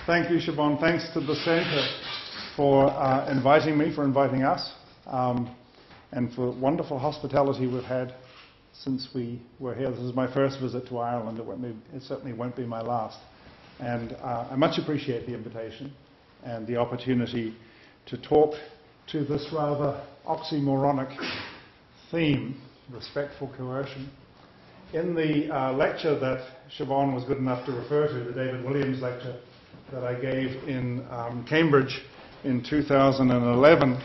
Thank you, Siobhan. Thanks to the Centre for inviting me, for inviting us, and for wonderful hospitality we've had since we were here. This is my first visit to Ireland. It certainly won't be my last. And I much appreciate the invitation and the opportunity to talk to this rather oxymoronic theme, respectful coercion. In the lecture that Siobhan was good enough to refer to, the David Williams lecture that I gave in Cambridge in 2011,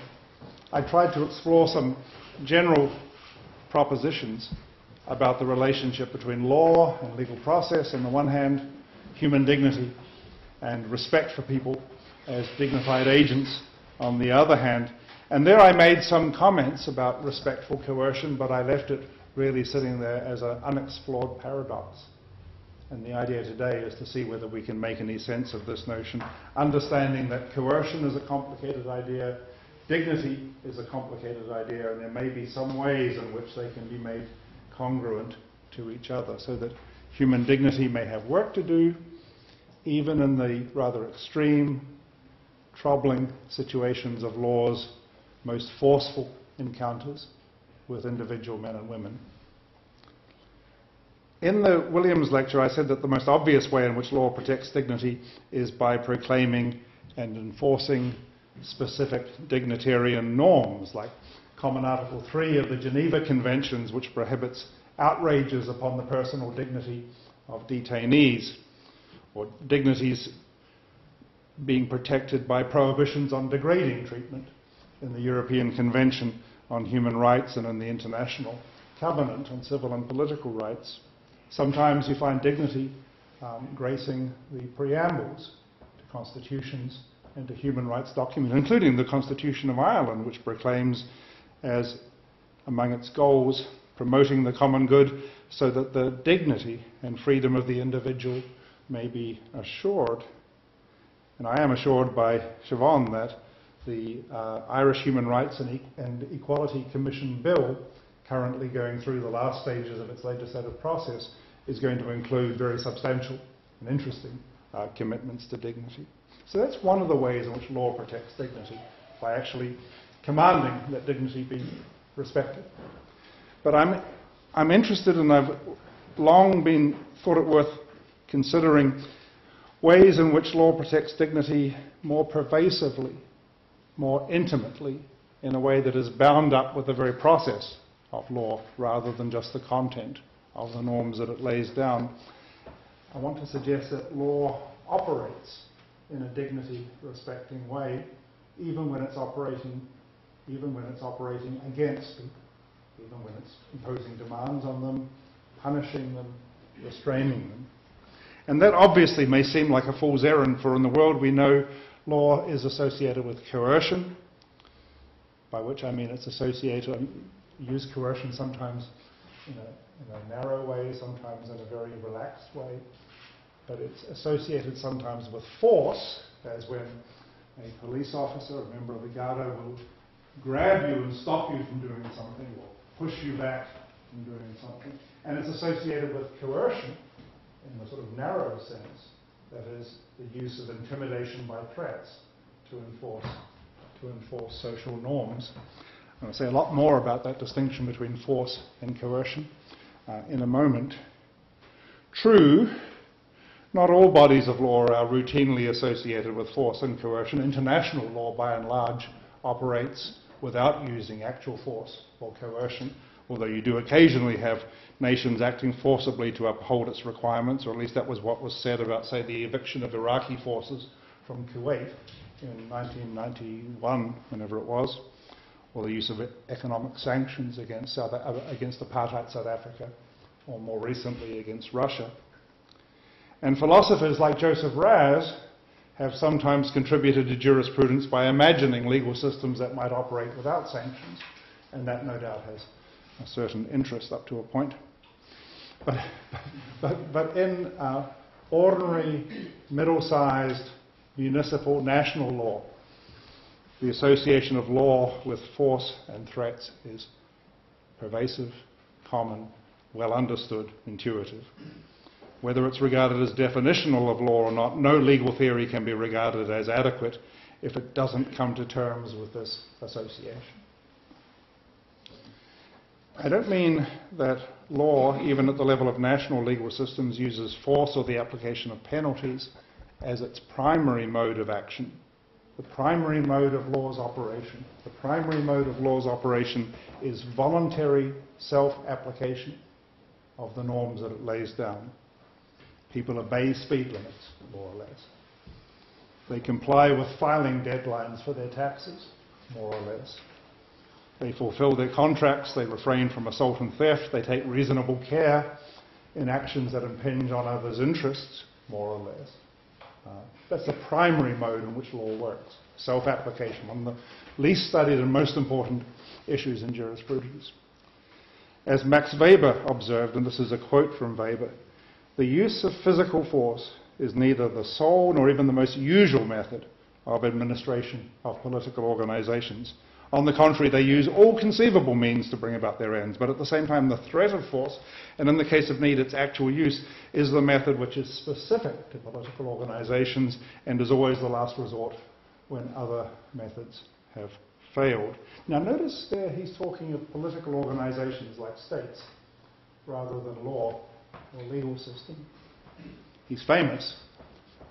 I tried to explore some general propositions about the relationship between law and legal process on the one hand, human dignity and respect for people as dignified agents on the other hand. And there I made some comments about respectful coercion, but I left it really sitting there as an unexplored paradox. And the idea today is to see whether we can make any sense of this notion, understanding that coercion is a complicated idea, dignity is a complicated idea, and there may be some ways in which they can be made congruent to each other, so that human dignity may have work to do, even in the rather extreme, troubling situations of law's most forceful encounters with individual men and women. In the Williams lecture, I said that the most obvious way in which law protects dignity is by proclaiming and enforcing specific dignitarian norms, like Common Article 3 of the Geneva Conventions, which prohibits outrages upon the personal dignity of detainees, or dignities being protected by prohibitions on degrading treatment in the European Convention on Human Rights and in the International Covenant on Civil and Political Rights. Sometimes you find dignity gracing the preambles to constitutions and to human rights documents, including the Constitution of Ireland, which proclaims as among its goals promoting the common good so that the dignity and freedom of the individual may be assured. And I am assured by Siobhan that the Irish Human Rights and Equality Commission Bill, currently going through the last stages of its legislative process, is going to include very substantial and interesting commitments to dignity. So that's one of the ways in which law protects dignity, by actually commanding that dignity be respected. But I'm interested, and I've long thought it worth considering, ways in which law protects dignity more pervasively, more intimately, in a way that is bound up with the very process of law rather than just the content of the norms that it lays down. I want to suggest that law operates in a dignity-respecting way, even when it's operating against people, even when it's imposing demands on them, punishing them, restraining them. And that obviously may seem like a fool's errand, for in the world we know law is associated with coercion, by which I mean it's associated, use coercion sometimes in a narrow way, sometimes in a very relaxed way, but it's associated sometimes with force, as when a police officer, a member of the Garda, will grab you and stop you from doing something, or push you back from doing something. And it's associated with coercion in the sort of narrow sense, that is, the use of intimidation by threats to enforce social norms. I'll say a lot more about that distinction between force and coercion in a moment. True, not all bodies of law are routinely associated with force and coercion. International law, by and large, operates without using actual force or coercion, although you do occasionally have nations acting forcibly to uphold its requirements, or at least that was what was said about, say, the eviction of Iraqi forces from Kuwait in 1991, whenever it was, or the use of economic sanctions against apartheid South Africa, or more recently against Russia. And philosophers like Joseph Raz have sometimes contributed to jurisprudence by imagining legal systems that might operate without sanctions, and that no doubt has a certain interest up to a point. But in ordinary, middle-sized, municipal, national law, the association of law with force and threats is pervasive, common, well understood, intuitive. whether it's regarded as definitional of law or not, no legal theory can be regarded as adequate if it doesn't come to terms with this association. I don't mean that law, even at the level of national legal systems, uses force or the application of penalties as its primary mode of action. The primary mode of law's operation. The primary mode of law's operation is voluntary self-application of the norms that it lays down. People obey speed limits, more or less. They comply with filing deadlines for their taxes, more or less. They fulfill their contracts, they refrain from assault and theft, they take reasonable care in actions that impinge on others' interests, more or less. That's the primary mode in which law works, self-application, one of the least studied and most important issues in jurisprudence. As Max Weber observed, and this is a quote from Weber, the use of physical force is neither the sole nor even the most usual method of administration of political organizations. On the contrary, they use all conceivable means to bring about their ends, but at the same time the threat of force, and in the case of need its actual use, is the method which is specific to political organizations and is always the last resort when other methods have failed. Now notice there he's talking of political organizations like states rather than law or legal system. He's famous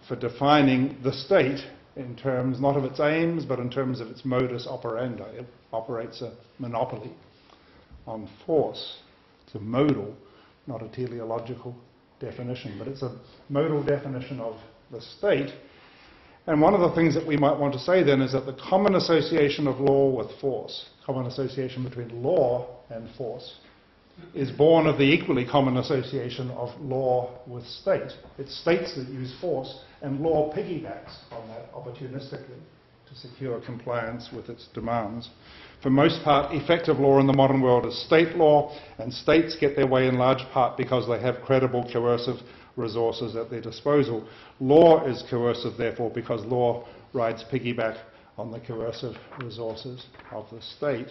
for defining the state in terms not of its aims, but in terms of its modus operandi. It operates a monopoly on force. It's a modal, not a teleological definition, but it's a modal definition of the state. And one of the things that we might want to say then is that the common association of law with force, common association between law and force, is born of the equally common association of law with state. It's states that use force, and law piggybacks on that opportunistically to secure compliance with its demands. For most part, effective law in the modern world is state law, and states get their way in large part because they have credible coercive resources at their disposal. Law is coercive, therefore, because law rides piggyback on the coercive resources of the state.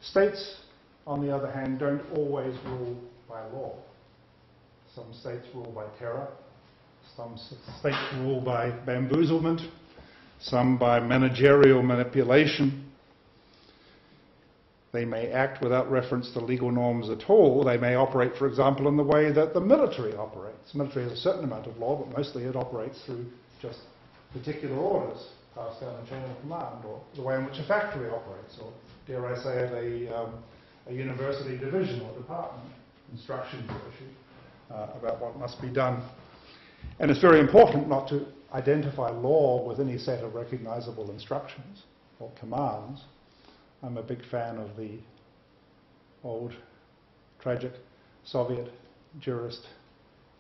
States, on the other hand, don't always rule by law. Some states rule by terror. Some states rule by bamboozlement. Some by managerial manipulation. They may act without reference to legal norms at all. They may operate, for example, in the way that the military operates. The military has a certain amount of law, but mostly it operates through just particular orders passed down a chain of command, or the way in which a factory operates, or, dare I say it, a university division or department. Instructions are issued about what must be done. And it's very important not to identify law with any set of recognizable instructions or commands. I'm a big fan of the old, tragic Soviet jurist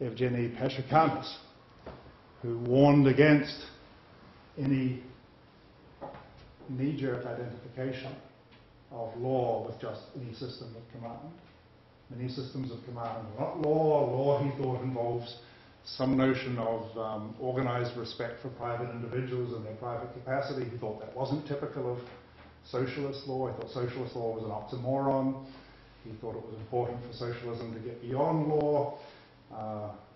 Evgeny Pashikanis, who warned against any knee-jerk identification of law with just any system of command. Many systems of command are not law. Law, he thought, involves some notion of organized respect for private individuals and their private capacity. He thought that wasn't typical of socialist law. He thought socialist law was an oxymoron. He thought it was important for socialism to get beyond law.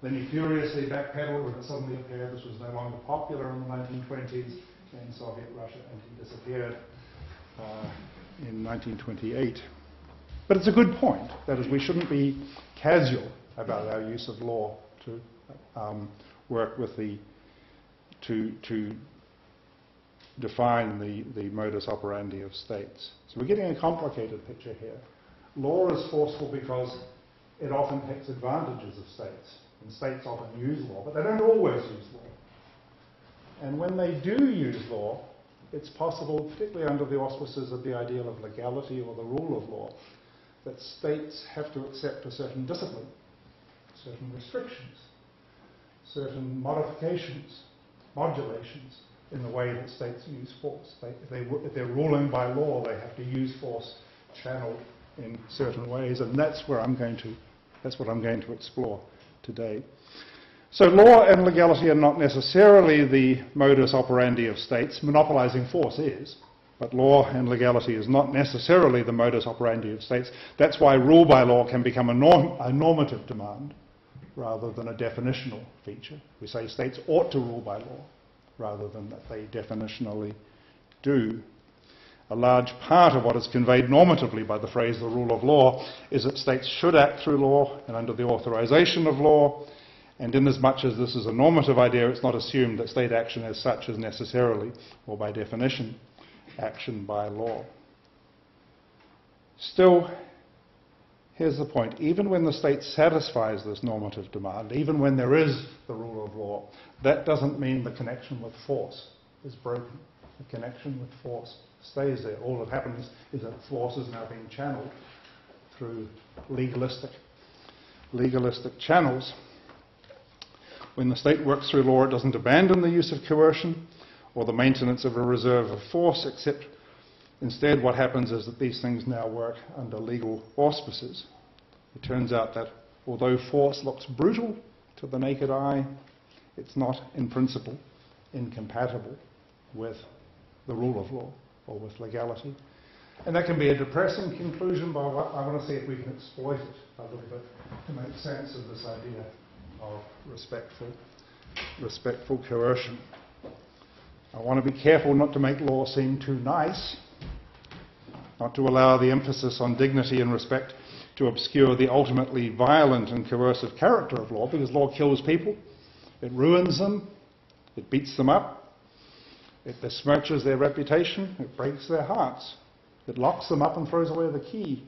Then he furiously backpedaled when it suddenly appeared this was no longer popular in the 1920s in Soviet Russia, and he disappeared in 1928. But it's a good point. That is, we shouldn't be casual about our use of law to work with to define the modus operandi of states. So we're getting a complicated picture here. Law is forceful because it often takes advantages of states, and states often use law, but they don't always use law. And when they do use law, it's possible, particularly under the auspices of the ideal of legality or the rule of law, that states have to accept a certain discipline, certain restrictions, certain modifications, modulations in the way that states use force. If they're ruling by law, they have to use force channeled in certain ways, and that's what I'm going to explore today. So law and legality are not necessarily the modus operandi of states. Monopolizing force is, but law and legality is not necessarily the modus operandi of states. That's why rule by law can become a normative demand rather than a definitional feature. We say states ought to rule by law rather than that they definitionally do. A large part of what is conveyed normatively by the phrase the rule of law is that states should act through law and under the authorization of law, and inasmuch as this is a normative idea, it's not assumed that state action as such is necessarily, or by definition, action by law. Still, here's the point. Even when the state satisfies this normative demand, even when there is the rule of law, that doesn't mean the connection with force is broken. The connection with force stays there. All that happens is that force is now being channeled through legalistic channels. When the state works through law, it doesn't abandon the use of coercion or the maintenance of a reserve of force, except instead what happens is that these things now work under legal auspices. It turns out that although force looks brutal to the naked eye, it's not in principle incompatible with the rule of law or with legality. And that can be a depressing conclusion, but I want to see if we can exploit it a little bit to make sense of this idea of respectful coercion. I want to be careful not to make law seem too nice, not to allow the emphasis on dignity and respect to obscure the ultimately violent and coercive character of law, because law kills people, it ruins them, it beats them up, it besmirches their reputation, it breaks their hearts, it locks them up and throws away the key.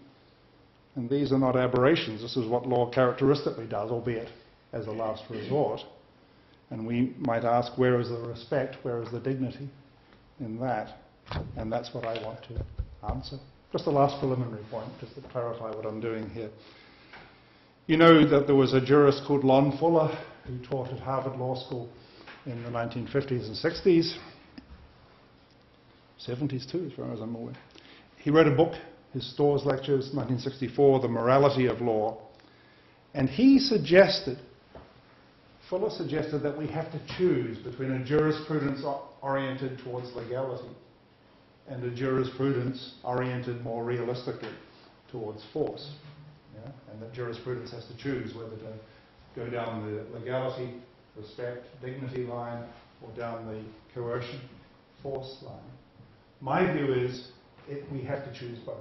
And these are not aberrations. This is what law characteristically does, albeit as a last resort. And we might ask, where is the respect, where is the dignity in that? And that's what I want to answer. Just the last preliminary point, just to clarify what I'm doing here. You know that there was a jurist called Lon Fuller who taught at Harvard Law School in the 1950s and 60s, 70s too, as far as I'm aware. He wrote a book, his Storrs Lectures, 1964, The Morality of Law, and Fuller suggested that we have to choose between a jurisprudence oriented towards legality and a jurisprudence oriented more realistically towards force. Yeah? And that jurisprudence has to choose whether to go down the legality, respect, dignity line, or down the coercion, force line. My view is we have to choose both.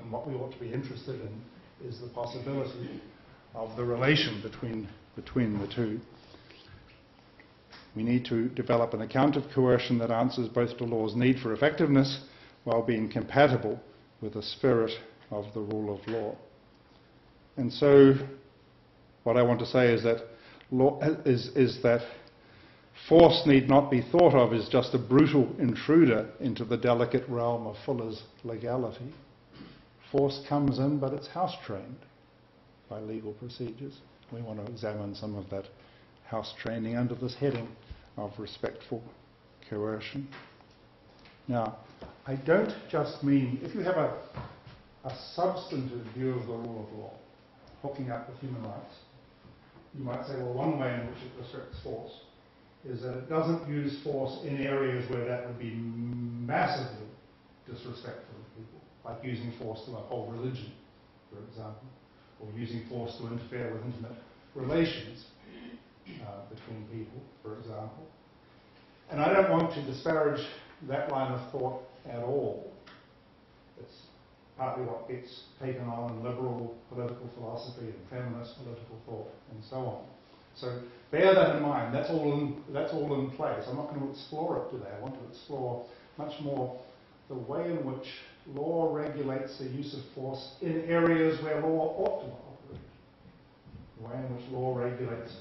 And what we ought to be interested in is the possibility of the relation between the two. We need to develop an account of coercion that answers both the law's need for effectiveness while being compatible with the spirit of the rule of law. And so what I want to say is that that force need not be thought of as just a brutal intruder into the delicate realm of Fuller's legality. Force comes in, but it's house-trained by legal procedures. We want to examine some of that house training under this heading of respectful coercion. Now, I don't just mean, if you have a substantive view of the rule of law, hooking up with human rights, you might say, well, one way in which it restricts force is that it doesn't use force in areas where that would be massively disrespectful of people, like using force to uphold religion, for example, or using force to interfere with intimate relations between people, for example. And I don't want to disparage that line of thought at all. It's partly what gets taken on in liberal political philosophy and feminist political thought and so on. So bear that in mind. That's all in place. I'm not going to explore it today. I want to explore much more the way in which law regulates the use of force in areas where law ought to operate. The way in which law regulates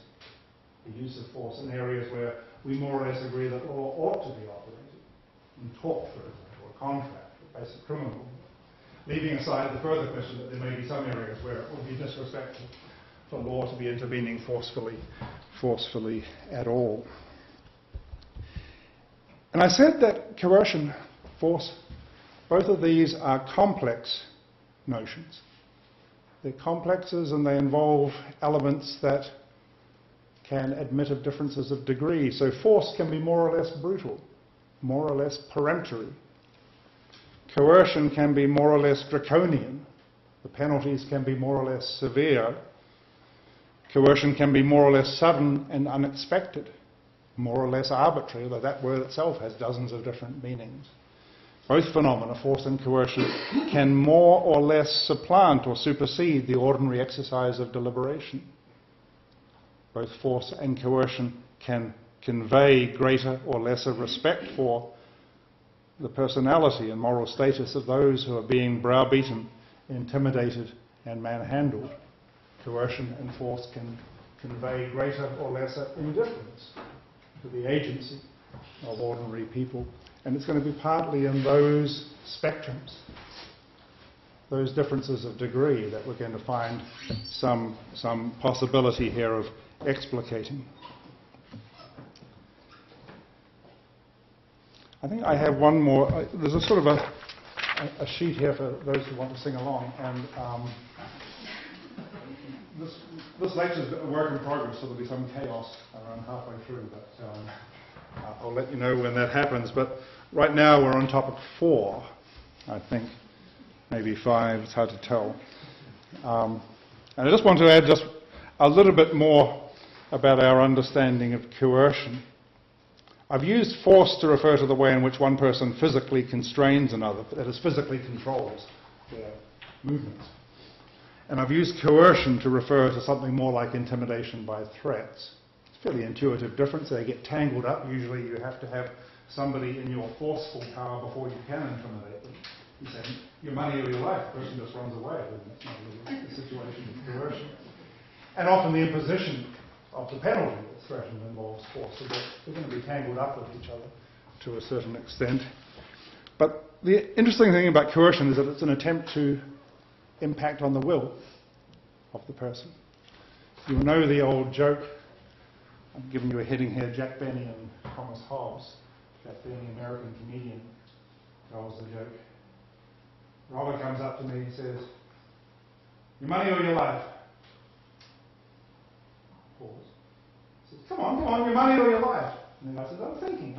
the use of force in areas where we more or less agree that law ought to be operated. In tort, for example, or contract, or basic criminal law. Leaving aside the further question that there may be some areas where it would be disrespectful for law to be intervening forcefully at all. And I said that coercion, force, both of these are complex notions. They're complexes and they involve elements that can admit of differences of degree. So force can be more or less brutal, more or less peremptory. Coercion can be more or less draconian. The penalties can be more or less severe. Coercion can be more or less sudden and unexpected, more or less arbitrary, although that word itself has dozens of different meanings. Both phenomena, force and coercion, can more or less supplant or supersede the ordinary exercise of deliberation. Both force and coercion can convey greater or lesser respect for the personality and moral status of those who are being browbeaten, intimidated, and manhandled. Coercion and force can convey greater or lesser indifference to the agency of ordinary people. And it's going to be partly in those spectrums, those differences of degree, that we're going to find some possibility here of explicating. I think I have one more. There's a sort of a sheet here for those who want to sing along, and this lecture is a work in progress, so there'll be some chaos around halfway through, but I'll let you know when that happens. But right now we're on topic 4, I think, maybe 5, it's hard to tell. And I just want to add just a little bit more about our understanding of coercion. I've used force to refer to the way in which one person physically constrains another, that is, physically controls their movements. And I've used coercion to refer to something more like intimidation by threats. It's a fairly intuitive difference. They get tangled up. Usually you have to have somebody in your forceful power before you can intimidate them. You say, your money or your life, the person just runs away. It's not really a situation of coercion. And often the imposition of the penalty that's threatened involves force. So they're going to be tangled up with each other to a certain extent. But the interesting thing about coercion is that it's an attempt to impact on the will of the person. You'll know the old joke. I'm giving you a heading here, Jack Benny and Thomas Hobbes. Jack Benny, American comedian, tells the joke. Robert comes up to me and says, your money or your life? Pause. He says, come on, your money or your life? And the guy says, I'm thinking.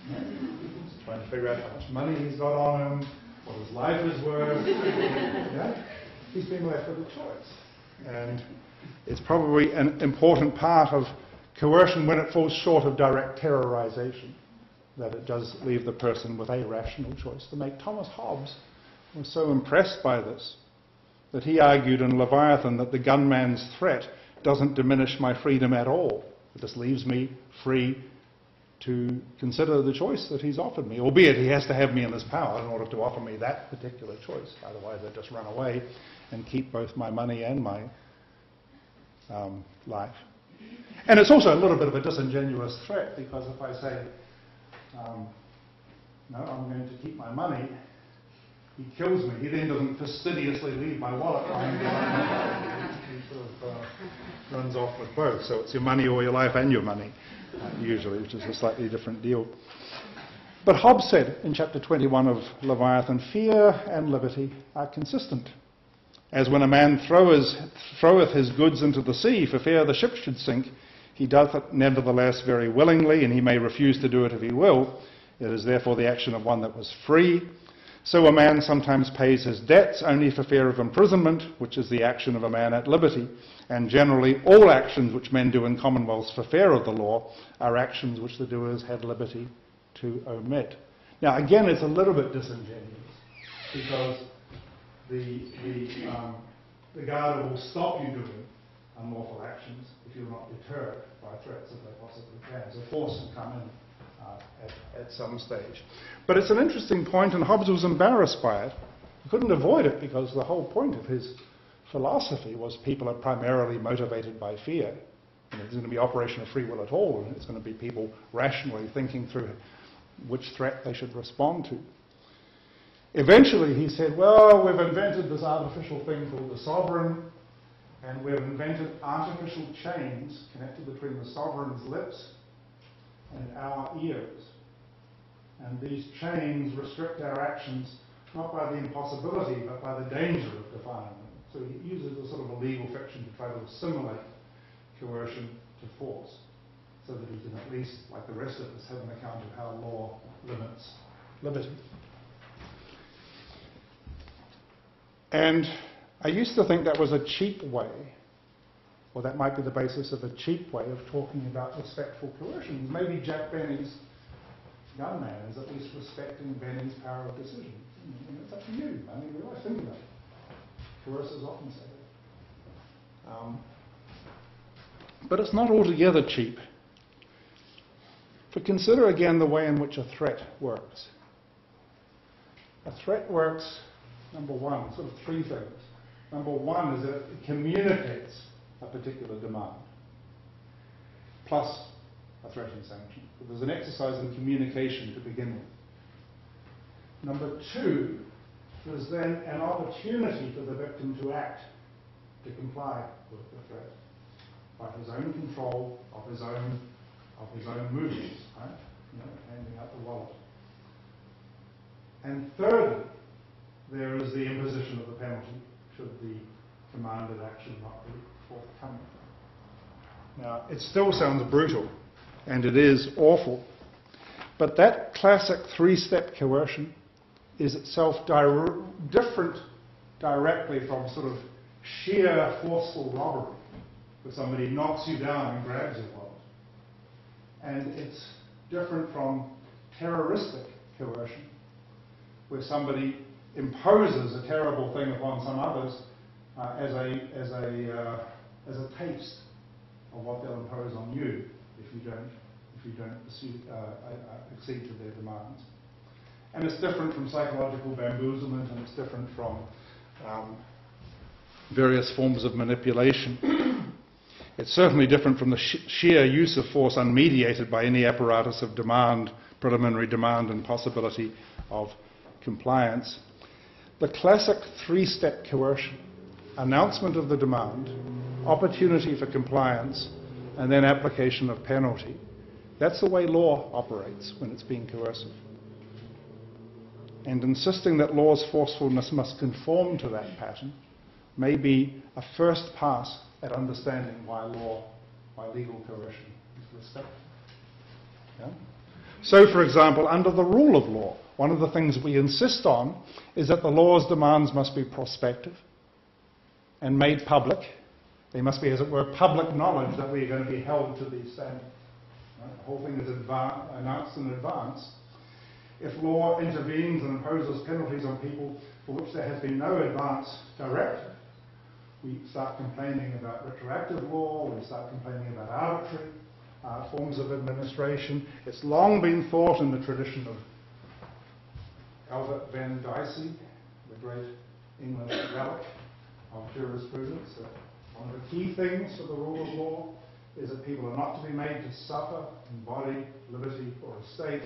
He's trying to figure out how much money he's got on him, what his life is worth. Yeah? He's been left with a choice. And it's probably an important part of coercion when it falls short of direct terrorization, that it does leave the person with a rational choice to make. Thomas Hobbes was so impressed by this that he argued in Leviathan that the gunman's threat doesn't diminish my freedom at all. It just leaves me free to consider the choice that he's offered me, albeit he has to have me in his power in order to offer me that particular choice. Otherwise I'd just run away and keep both my money and my life. And it's also a little bit of a disingenuous threat, because if I say, no, I'm going to keep my money, he kills me. He then doesn't fastidiously leave my wallet behind me. He sort of runs off with both. So it's your money or your life and your money, usually, which is a slightly different deal. But Hobbes said in chapter 21 of Leviathan, fear and liberty are consistent. As when a man throweth his goods into the sea for fear the ship should sink, he doth it nevertheless very willingly, and he may refuse to do it if he will. It is therefore the action of one that was free. So a man sometimes pays his debts only for fear of imprisonment, which is the action of a man at liberty. And generally all actions which men do in commonwealths for fear of the law are actions which the doers have liberty to omit. Now again, it's a little bit disingenuous, because the guard will stop you doing unlawful actions if you're not deterred by threats that they possibly can. So force will come in at some stage. But it's an interesting point, and Hobbes was embarrassed by it. He couldn't avoid it, because the whole point of his philosophy was people are primarily motivated by fear. And there's going to be operation of free will at all, and it's going to be people rationally thinking through which threat they should respond to. Eventually he said, well, we've invented this artificial thing called the sovereign, and we've invented artificial chains connected between the sovereign's lips and our ears. And these chains restrict our actions not by the impossibility, but by the danger of defying them. So he uses a sort of a legal fiction to try to assimilate coercion to force, so that he can at least, like the rest of us, have an account of how law limits liberty. And I used to think that was a cheap way Or that might be the basis of a cheap way of talking about respectful coercion. Maybe Jack Benny's gunman is at least respecting Benny's power of decision. And it's up to you. I mean, we always think about it. Coercers often say that. But it's not altogether cheap. But consider again the way in which a threat works. A threat works, number one, sort of three things. Number one is that it communicates a particular demand, plus a threat and sanction. But there's an exercise in communication to begin with. Number two, there's then an opportunity for the victim to act, to comply with the threat by his own control of his own movements, right? Handing out the wallet. And thirdly, there is the imposition of the penalty should the commanded action not be forthcoming. Now, it still sounds brutal, and it is awful, but that classic three-step coercion is itself different directly from sort of sheer forceful robbery, where somebody knocks you down and grabs your wallet. And it's different from terroristic coercion, where somebody imposes a terrible thing upon some others as a taste of what they'll impose on you if you don't accede to their demands. And it's different from psychological bamboozlement, and it's different from various forms of manipulation. It's certainly different from the sheer use of force unmediated by any apparatus of demand, preliminary demand, and possibility of compliance. The classic three-step coercion: announcement of the demand, opportunity for compliance, and then application of penalty. That's the way law operates when it's being coercive. And insisting that law's forcefulness must conform to that pattern may be a first pass at understanding why legal coercion is respectful. Yeah? So, for example, under the rule of law, one of the things we insist on is that the law's demands must be prospective and made public. They must be, as it were, public knowledge that we are going to be held to these standards. Right? The whole thing is announced in advance. If law intervenes and imposes penalties on people for which there has been no advance directive, we start complaining about retroactive law, we start complaining about arbitrary forms of administration. It's long been thought in the tradition of Albert Van Dicey, the great English relic of jurisprudence, that one of the key things for the rule of law is that people are not to be made to suffer in body, liberty, or estate,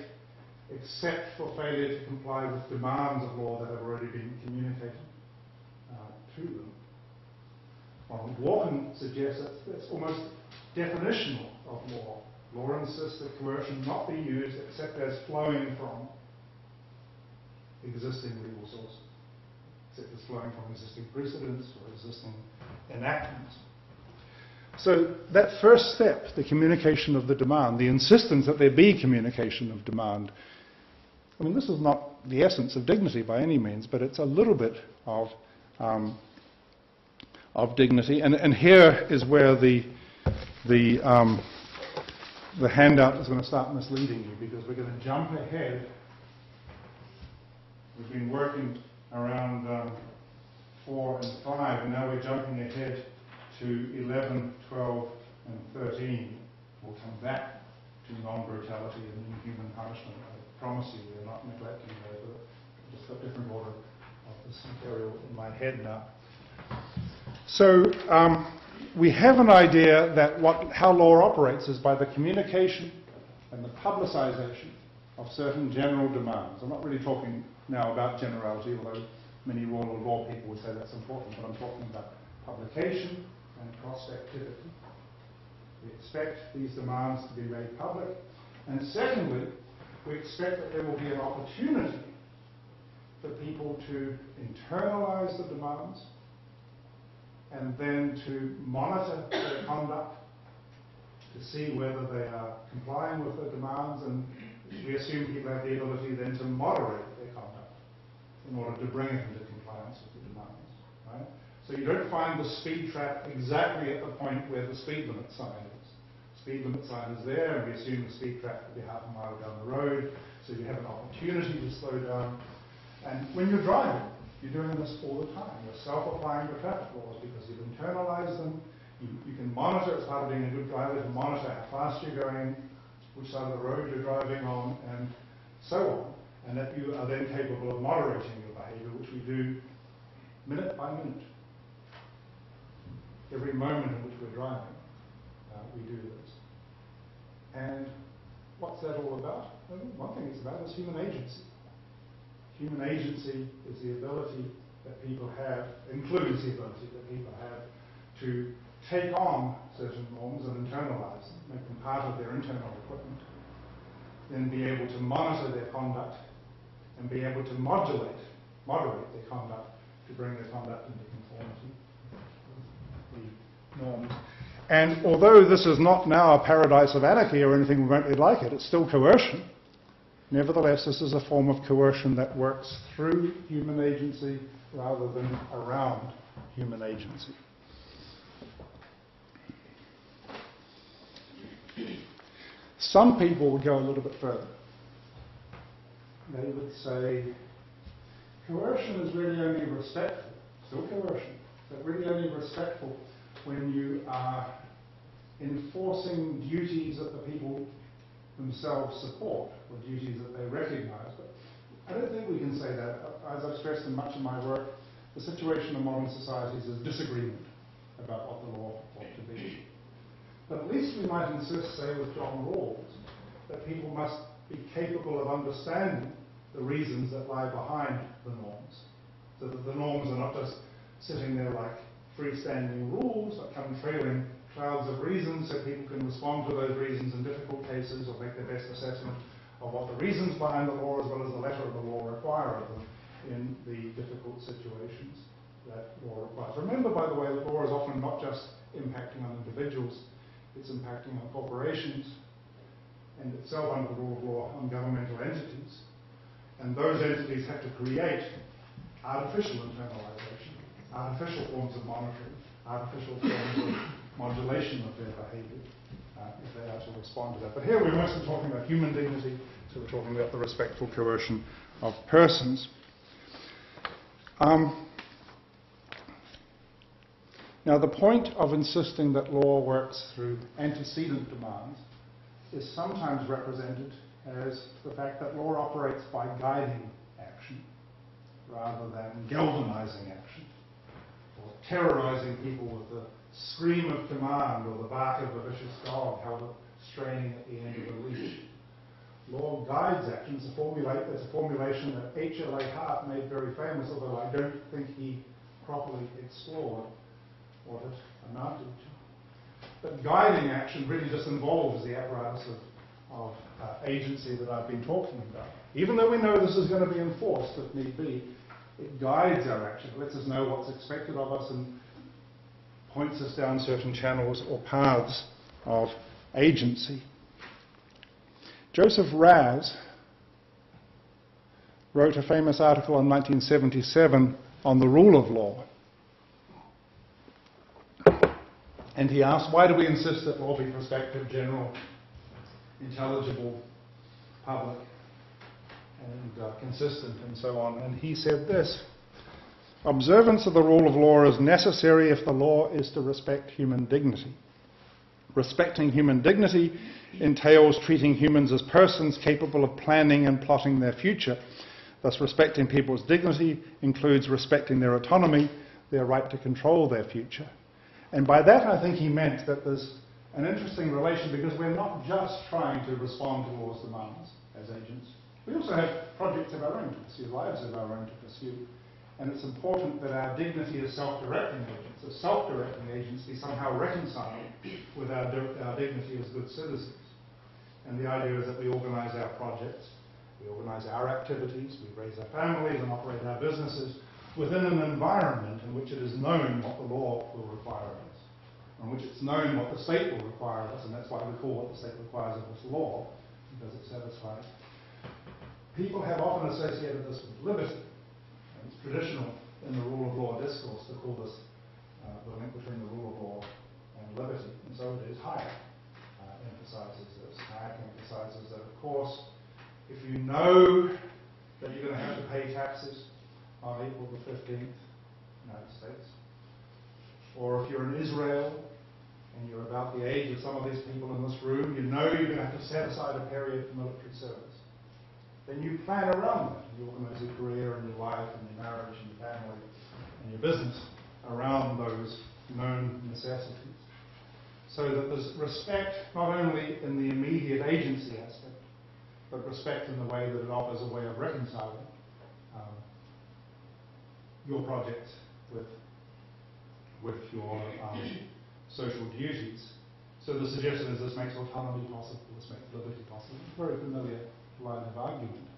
except for failure to comply with demands of law that have already been communicated to them. Ronald Walken suggests that it's almost definitional of law. Law insists that coercion not be used except as flowing from existing legal sources, except as flowing from existing precedents or existing enactments. So that first step, the communication of the demand, the insistence that there be communication of demand, I mean, this is not the essence of dignity by any means, but it's a little bit of dignity. And here is where the handout is going to start misleading you, because we're going to jump ahead. We've been working around 4 and 5, and now we're jumping ahead to 11, 12, and 13. We'll come back to non-brutality and inhuman punishment. I promise you we're not neglecting those, but I've just got a different order of this material in my head now. So we have an idea that how law operates is by the communication and the publicization of certain general demands. I'm not really talking now about generality, although many rule of law people would say that's important, but I'm talking about publication and prospectivity. We expect these demands to be made public. And secondly, we expect that there will be an opportunity for people to internalize the demands and then to monitor their conduct to see whether they are complying with the demands, and we assume people have the ability then to moderate their conduct in order to bring it into compliance with the demands. Right? So you don't find the speed trap exactly at the point where the speed limit sign is. Speed limit sign is there, and we assume the speed trap will be half a mile down the road, so you have an opportunity to slow down. And when you're driving, you're doing this all the time. You're self-applying the traffic laws because you've internalized them. You can monitor, as part of being a good driver, to monitor how fast you're going, which side of the road you're driving on, and so on. And that you are then capable of moderating your behavior, which we do minute by minute. Every moment in which we're driving, we do this. And what's that all about? Well, one thing it's about is human agency. Human agency is the ability that people have, includes the ability that people have to take on certain norms and internalize them, make them part of their internal equipment, then be able to monitor their conduct and be able to moderate their conduct to bring their conduct into conformity with the norms. And although this is not now a paradise of anarchy or anything remotely like it, it's still coercion. Nevertheless, this is a form of coercion that works through human agency rather than around human agency. Some people would go a little bit further. They would say, coercion is really only respectful, still coercion, but really only respectful when you are enforcing duties that the people themselves support, or duties that they recognize. But I don't think we can say that. As I've stressed in much of my work, the situation in modern societies is disagreement about what the law ought to be. But at least we might insist, say with John Rawls, that people must be capable of understanding the reasons that lie behind the norms. So that the norms are not just sitting there like freestanding rules that come trailing clouds of reasons so people can respond to those reasons in difficult cases or make their best assessment of what the reasons behind the law as well as the letter of the law require of them in the difficult situations that law requires. Remember, by the way, that law is often not just impacting on individuals, it's impacting on corporations and itself under the rule of law on governmental entities. And those entities have to create artificial internalization, artificial forms of monitoring, artificial forms of modulation of their behavior if they are to respond to that. But here we're mostly talking about human dignity, so we're talking about the respectful coercion of persons. Now, the point of insisting that law works through antecedent demands is sometimes represented as the fact that law operates by guiding action rather than galvanizing action, or terrorizing people with the scream of command or the bark of a vicious dog held straining at the end of a leash. Law guides action. It's a formulation that H.L.A. Hart made very famous, although I don't think he properly explored what it amounted to. But guiding action really just involves the apparatus of agency that I've been talking about. Even though we know this is going to be enforced if need be, it guides our action. It lets us know what's expected of us and points us down certain channels or paths of agency. Joseph Raz wrote a famous article in 1977 on the rule of law. And he asked, why do we insist that law be prospective, general, intelligible, public, and consistent, and so on? And he said this: observance of the rule of law is necessary if the law is to respect human dignity. Respecting human dignity entails treating humans as persons capable of planning and plotting their future. Thus, respecting people's dignity includes respecting their autonomy, their right to control their future. And by that, I think he meant that there's an interesting relation, because we're not just trying to respond to law's demands as agents. We also have projects of our own to pursue, lives of our own to pursue. And it's important that our dignity as self-directing agents, as self-directing agents, be somehow reconciled with our dignity as good citizens. And the idea is that we organize our projects, we organize our activities, we raise our families and operate our businesses within an environment in which it is known what the law will require of us, in which it's known what the state will require of us, and that's why we call what the state requires of us law, because it satisfies. People have often associated this with liberty. It's traditional in the rule of law discourse to call this the link between the rule of law and liberty. And so it is Hayek emphasizes this. Hayek emphasizes that, of course, if you know that you're going to have to pay taxes on April the 15th, United States, or if you're in Israel and you're about the age of some of these people in this room, you know you're going to have to set aside a period for military service. Then you plan around that. You organize your career and your life and your marriage and your family and your business around those known necessities. So that there's respect not only in the immediate agency aspect, but respect in the way that it offers a way of reconciling your projects with your social duties. So the suggestion is this makes autonomy possible, this makes liberty possible. It's a very familiar line of argument.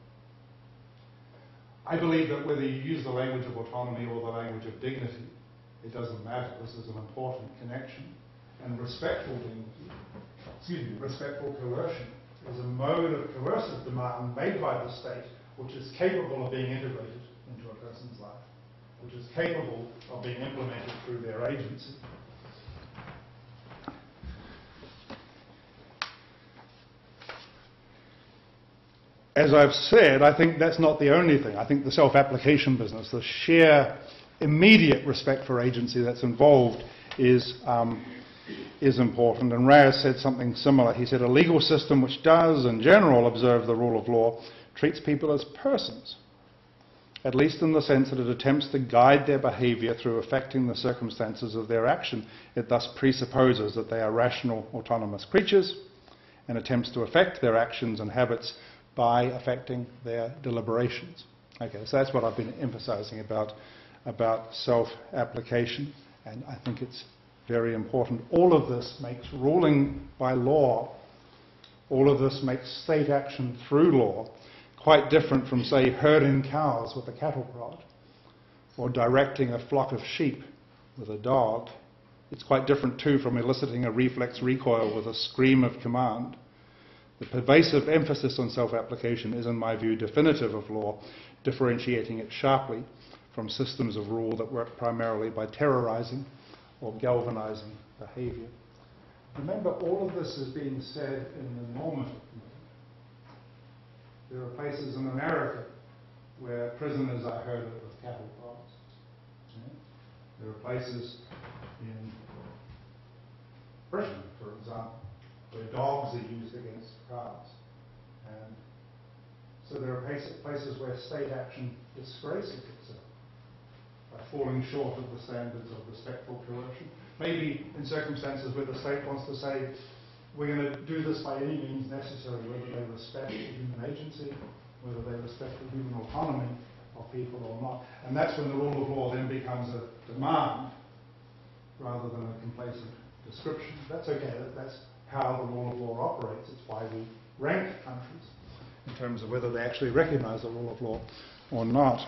I believe that whether you use the language of autonomy or the language of dignity, it doesn't matter. This is an important connection. And respectful dignity, respectful coercion, is a mode of coercive demand made by the state which is capable of being integrated into a person's life, which is capable of being implemented through their agency. As I've said, I think that's not the only thing. I think the self-application business, the sheer immediate respect for agency that's involved is important. And Reyes said something similar. He said, a legal system which does, in general, observe the rule of law treats people as persons, at least in the sense that it attempts to guide their behavior through affecting the circumstances of their action. It thus presupposes that they are rational, autonomous creatures and attempts to affect their actions and habits by affecting their deliberations. Okay, so that's what I've been emphasizing about self-application, and I think it's very important. All of this makes ruling by law, all of this makes state action through law quite different from, say, herding cows with a cattle prod or directing a flock of sheep with a dog. It's quite different, too, from eliciting a reflex recoil with a scream of command. The pervasive emphasis on self-application is, in my view, definitive of law, differentiating it sharply from systems of rule that work primarily by terrorizing or galvanizing behavior. Remember, all of this is being said in the normative mode. There are places in America where prisoners are herded with cattle prods. There are places in Britain, for example, where dogs are used against cows. And so there are places where state action disgraces itself by falling short of the standards of respectful coercion. Maybe in circumstances where the state wants to say, we're going to do this by any means necessary, whether they respect the human agency, whether they respect the human autonomy of people or not. And that's when the rule of law then becomes a demand rather than a complacent description. That's okay, that's how the rule of law operates. It's why we rank countries in terms of whether they actually recognize the rule of law or not.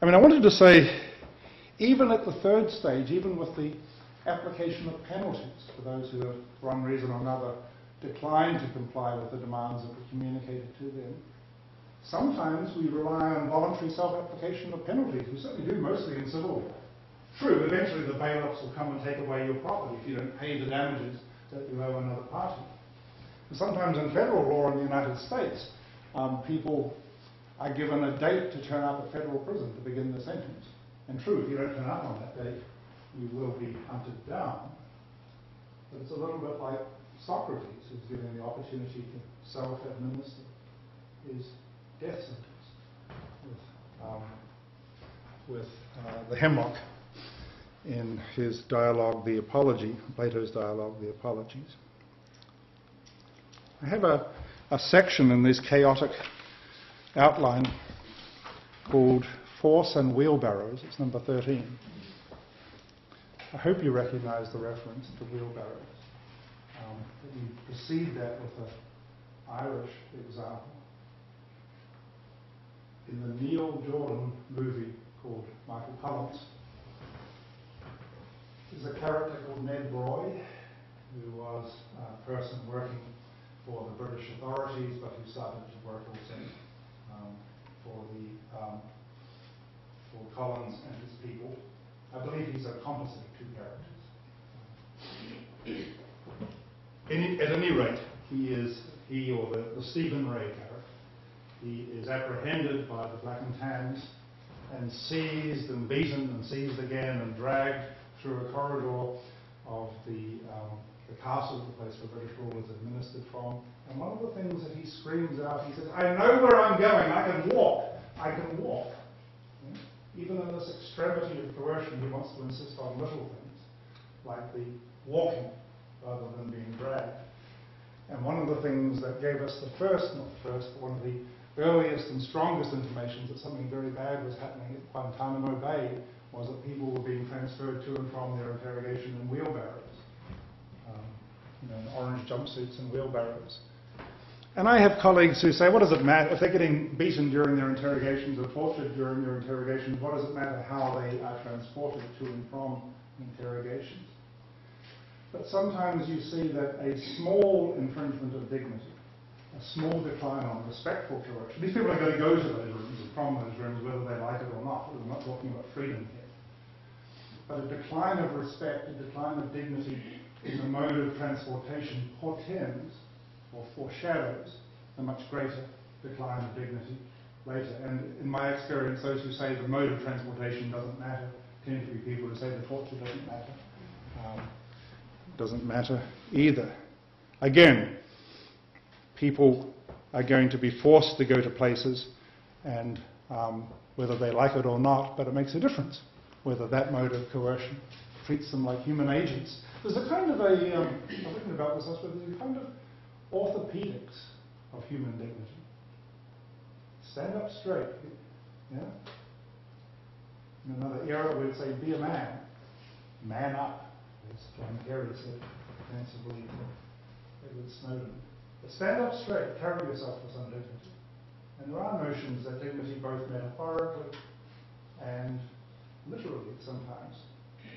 I mean, I wanted to say, even at the third stage, even with the application of penalties for those who have, for one reason or another, declined to comply with the demands that were communicated to them, sometimes we rely on voluntary self-application of penalties. We certainly do, mostly in civil law. True, eventually the bailiffs will come and take away your property if you don't pay the damages that you owe another party. And sometimes in federal law in the United States, people are given a date to turn up at federal prison to begin the sentence. And true, if you don't turn up on that date, you will be hunted down. But it's a little bit like Socrates, who's given the opportunity to self-administer his death sentence with the hemlock in his dialogue, The Apology, Plato's dialogue, The Apologies. I have a section in this chaotic outline called Force and Wheelbarrows. It's number 13. I hope you recognize the reference to wheelbarrows. You precede that with an Irish example. In the Neil Jordan movie called Michael Collins, there's a character called Ned Roy, who was a person working for the British authorities, but who started to work also for Collins and his people I believe he's a composite of two characters. At any rate, he or the Stephen Ray character, he is apprehended by the Black and Tans and seized and beaten and seized again and dragged through a corridor of the castle, the place where British rule was administered from. And one of the things that he screams out, he says, "I know where I'm going, I can walk, I can walk." Yeah? Even in this extremity of coercion, he wants to insist on little things, like the walking, rather than being dragged. And one of the things that gave us one of the earliest and strongest intimations that something very bad was happening at Guantanamo Bay was that people were being transferred to and from their interrogation in wheelbarrows. In orange jumpsuits and wheelbarrows. And I have colleagues who say, what does it matter if they're getting beaten during their interrogations or tortured during their interrogations, what does it matter how they are transported to and from interrogations? But sometimes you see that a small infringement of dignity, a small decline on respectful coercion, these people are going to go to those rooms and from those rooms whether they like it or not. We're not talking about freedom here. But a decline of respect, a decline of dignity in the mode of transportation portends or foreshadows a much greater decline of dignity later. And in my experience, those who say the mode of transportation doesn't matter tend to be people who say the torture doesn't matter either. Again, people are going to be forced to go to places, and whether they like it or not, but it makes a difference whether that mode of coercion treats them like human agents. There's a kind of I've written about this elsewhere, there's a kind of orthopedics of human dignity. Stand up straight. Yeah? In another era, we'd say, be a man. Man up, as John Kerry said, fancifully to Edward Snowden. But stand up straight, carry yourself with some dignity. And there are notions that dignity, both metaphorically and literally sometimes,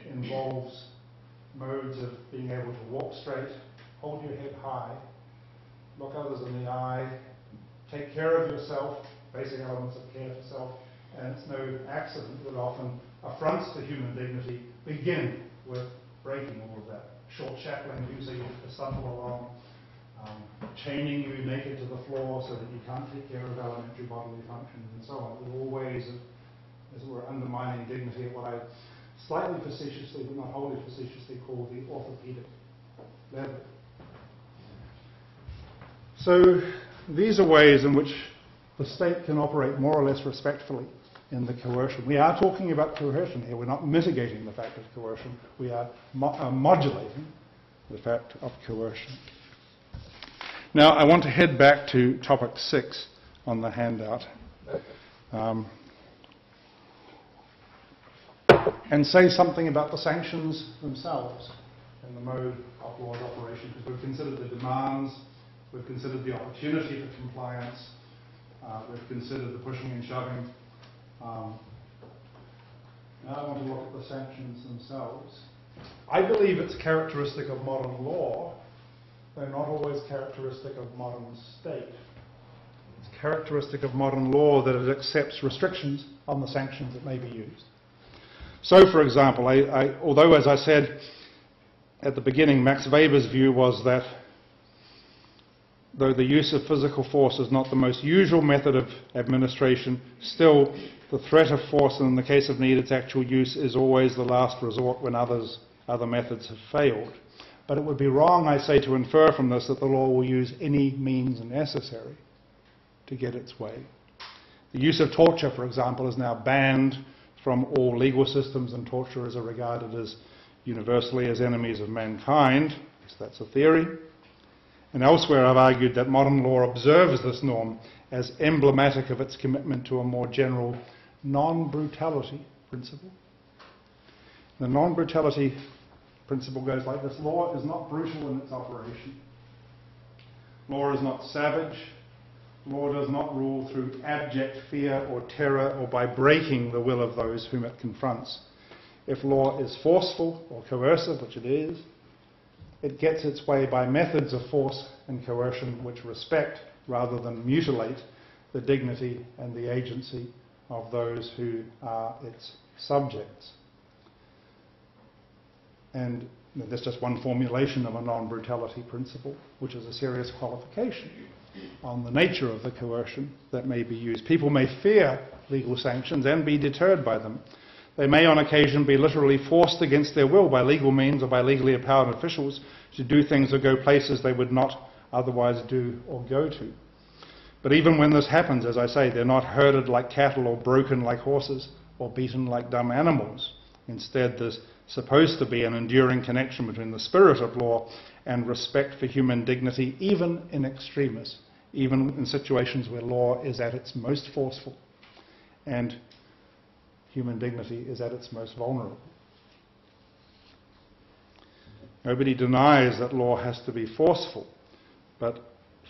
involves modes of being able to walk straight, hold your head high, look others in the eye, take care of yourself, basic elements of care for self, and it's no accident that often affronts to human dignity begin with breaking all of that. Short shackling you so you have to stumble along, chaining you naked to the floor so that you can't take care of elementary bodily functions and so on. There are all ways of, as it were, undermining dignity at what I slightly facetiously, but not wholly facetiously, call the orthopedic level. So these are ways in which the state can operate more or less respectfully in the coercion. We are talking about coercion here. We're not mitigating the fact of coercion. We are modulating the fact of coercion. Now, I want to head back to topic 6 on the handout. And say something about the sanctions themselves and the mode of law's operation, because we've considered the demands, we've considered the opportunity for compliance, we've considered the pushing and shoving. Now I want to look at the sanctions themselves. I believe it's characteristic of modern law, though not always characteristic of modern state. It's characteristic of modern law that it accepts restrictions on the sanctions that may be used. So, for example, although, as I said at the beginning, Max Weber's view was that though the use of physical force is not the most usual method of administration, still the threat of force, and in the case of need, its actual use is always the last resort when other methods have failed. But it would be wrong, I say, to infer from this that the law will use any means necessary to get its way. The use of torture, for example, is now banned from all legal systems, and torturers are regarded as universally as enemies of mankind. So that's a theory. And elsewhere I've argued that modern law observes this norm as emblematic of its commitment to a more general non-brutality principle. The non-brutality principle goes like this: law is not brutal in its operation. Law is not savage. Law does not rule through abject fear or terror or by breaking the will of those whom it confronts. If law is forceful or coercive, which it is, it gets its way by methods of force and coercion which respect rather than mutilate the dignity and the agency of those who are its subjects. And there's just one formulation of a non-brutality principle, which is a serious qualification on the nature of the coercion that may be used. People may fear legal sanctions and be deterred by them. They may on occasion be literally forced against their will by legal means or by legally empowered officials to do things or go places they would not otherwise do or go to. But even when this happens, as I say, they're not herded like cattle or broken like horses or beaten like dumb animals. Instead, there's supposed to be an enduring connection between the spirit of law and respect for human dignity, even in extremis, even in situations where law is at its most forceful and human dignity is at its most vulnerable. Nobody denies that law has to be forceful, but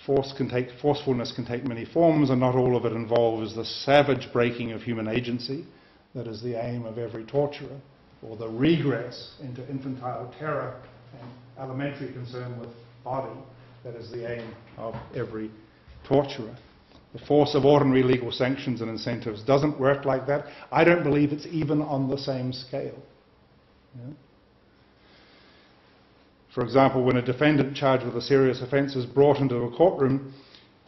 forcefulness can take many forms, and not all of it involves the savage breaking of human agency that is the aim of every torturer, or the regress into infantile terror and elementary concern with body that is the aim of every torturer. The force of ordinary legal sanctions and incentives doesn't work like that. I don't believe it's even on the same scale. Yeah? For example, when a defendant charged with a serious offence is brought into a courtroom,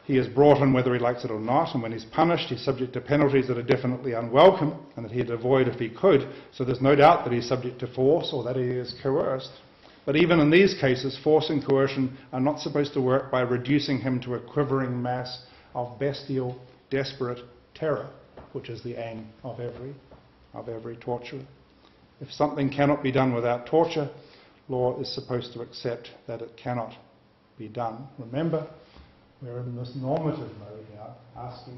he is brought in whether he likes it or not, and when he's punished, he's subject to penalties that are definitely unwelcome and that he'd avoid if he could, so there's no doubt that he's subject to force or that he is coerced. But even in these cases, force and coercion are not supposed to work by reducing him to a quivering mass of bestial, desperate terror, which is the aim of every torturer. If something cannot be done without torture, law is supposed to accept that it cannot be done. Remember, we're in this normative mode now, asking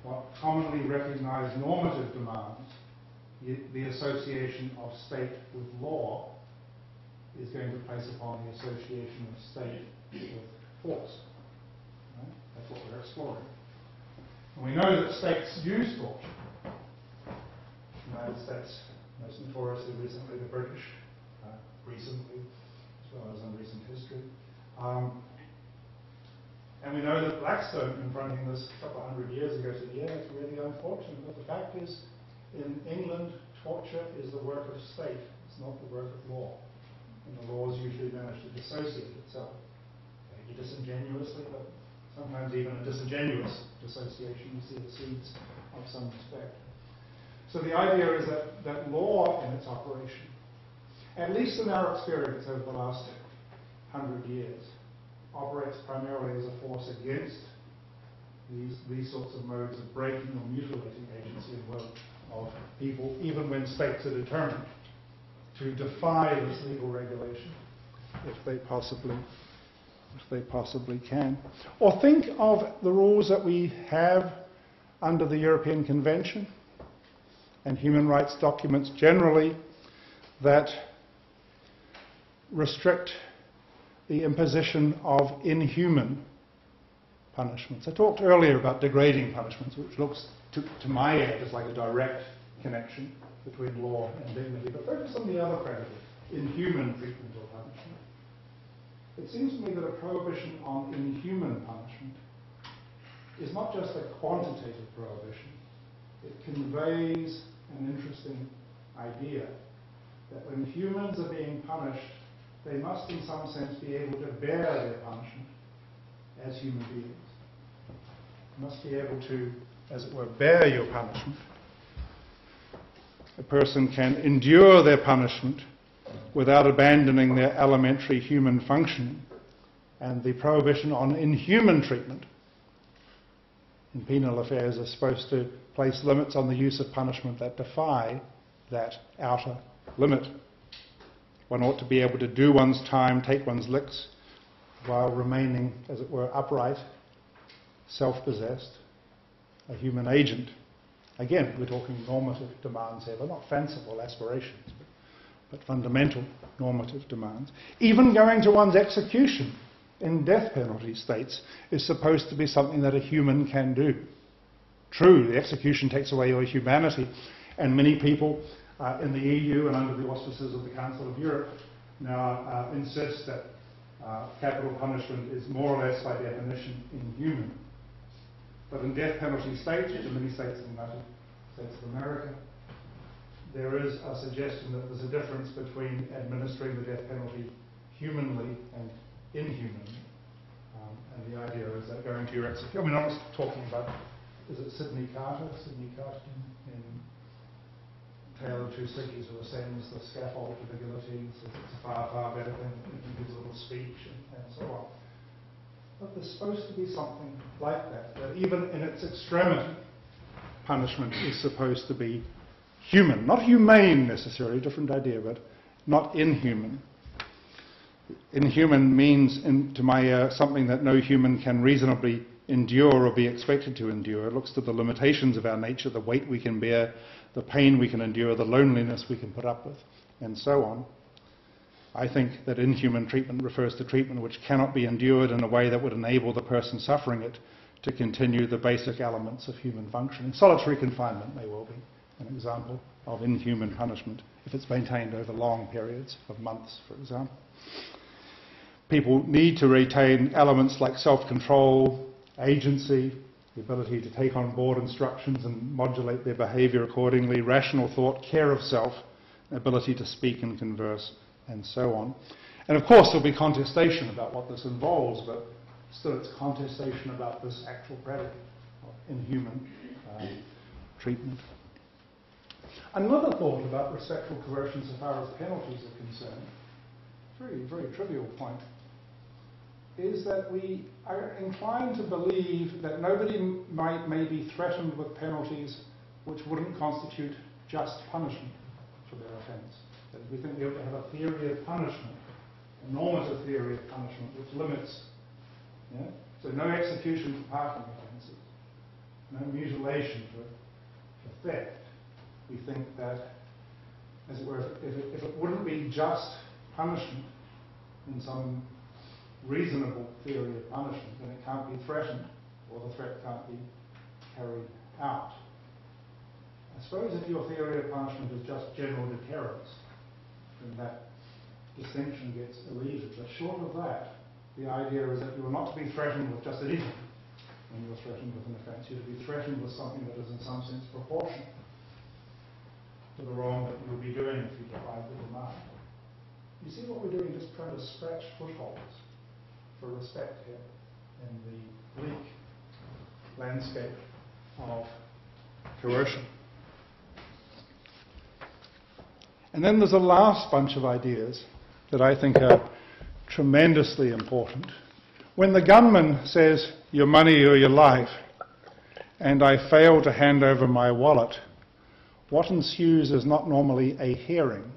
what commonly recognized normative demands the association of state with law is going to place upon the association of state with force. Right? That's what we're exploring. And we know that states use torture. The United States, most notoriously recently the British, recently, as well as in recent history. And we know that Blackstone, confronting this a couple of hundred years ago, said, yeah, it's really unfortunate, but the fact is, in England, torture is the work of state, it's not the work of law. And the laws usually manage to dissociate itself. Maybe disingenuously, but sometimes even a disingenuous dissociation, you see the seeds of some respect. So the idea is that law in its operation, at least in our experience over the last 100 years, operates primarily as a force against these sorts of modes of breaking or mutilating agency and will of people, even when states are determined to defy this legal regulation if they possibly can. Or think of the rules that we have under the European Convention and human rights documents generally that restrict the imposition of inhuman punishments. I talked earlier about degrading punishments, which looks to my head as like a direct connection between law and dignity, but focus on the other kind of inhuman treatment or punishment. It seems to me that a prohibition on inhuman punishment is not just a quantitative prohibition. It conveys an interesting idea that when humans are being punished, they must in some sense be able to bear their punishment as human beings. You must be able to, as it were, bear your punishment. A person can endure their punishment without abandoning their elementary human functioning. And the prohibition on inhuman treatment in penal affairs is supposed to place limits on the use of punishment that defy that outer limit. One ought to be able to do one's time, take one's licks, while remaining, as it were, upright, self-possessed, a human agent. Again, we're talking normative demands here. They're not fanciful aspirations, but fundamental normative demands. Even going to one's execution in death penalty states is supposed to be something that a human can do. True, the execution takes away your humanity, and many people in the EU and under the auspices of the Council of Europe now insist that capital punishment is more or less by definition inhuman. But in death penalty states, which are many states in the United States of America, there is a suggestion that there's a difference between administering the death penalty humanly and inhumanly. And the idea is that going to your execution, I mean, I was talking about, is it Sidney Carter in Tale of Two Cities, who ascends the scaffold to the guillotine, says it's a far, far better thing, and gives a little speech and so on. But there's supposed to be something like that, that even in its extremity, punishment is supposed to be human. Not humane necessarily, different idea, but not inhuman. Inhuman means, to my ear, something that no human can reasonably endure or be expected to endure. It looks to the limitations of our nature, the weight we can bear, the pain we can endure, the loneliness we can put up with, and so on. I think that inhuman treatment refers to treatment which cannot be endured in a way that would enable the person suffering it to continue the basic elements of human functioning. Solitary confinement may well be an example of inhuman punishment if it's maintained over long periods of months, for example. People need to retain elements like self-control, agency, the ability to take on board instructions and modulate their behavior accordingly, rational thought, care of self, ability to speak and converse, and so on. And of course there'll be contestation about what this involves, but still it's contestation about this actual predicate of inhuman treatment. Another thought about respectful coercion so far as penalties are concerned, very, very trivial point, is that we are inclined to believe that nobody may be threatened with penalties which wouldn't constitute just punishment for their offence. That we think we have to have a theory of punishment, a normative theory of punishment, which limits. Yeah? So no execution for parking offences, no mutilation for theft. We think that, as it were, if it wouldn't be just punishment in some reasonable theory of punishment, then it can't be threatened, or the threat can't be carried out. I suppose if your theory of punishment is just general deterrence, then that distinction gets eluded. But short of that, the idea is that you are not to be threatened with just anything when you're threatened with an offence. You're to be threatened with something that is in some sense proportionate to the wrong that you'll be doing if you defy the demand. You see what we're doing, just trying to scratch footholds for respect here in the bleak landscape of coercion. And then there's a last bunch of ideas that I think are tremendously important. When the gunman says, your money or your life, and I fail to hand over my wallet, what ensues is not normally a hearing,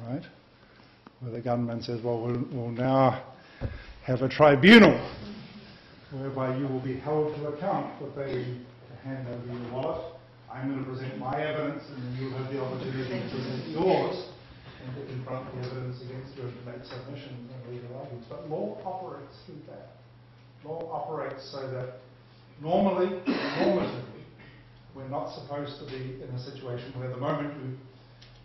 right? Where the gunman says, well, we'll now have a tribunal whereby you will be held to account for failing to hand over your wallet. I'm going to present my evidence, and then you'll have the opportunity to present yours and to confront the evidence against you and to make submissions and legal arguments. But law operates through that. Law operates so that normatively, we're not supposed to be in a situation where the moment you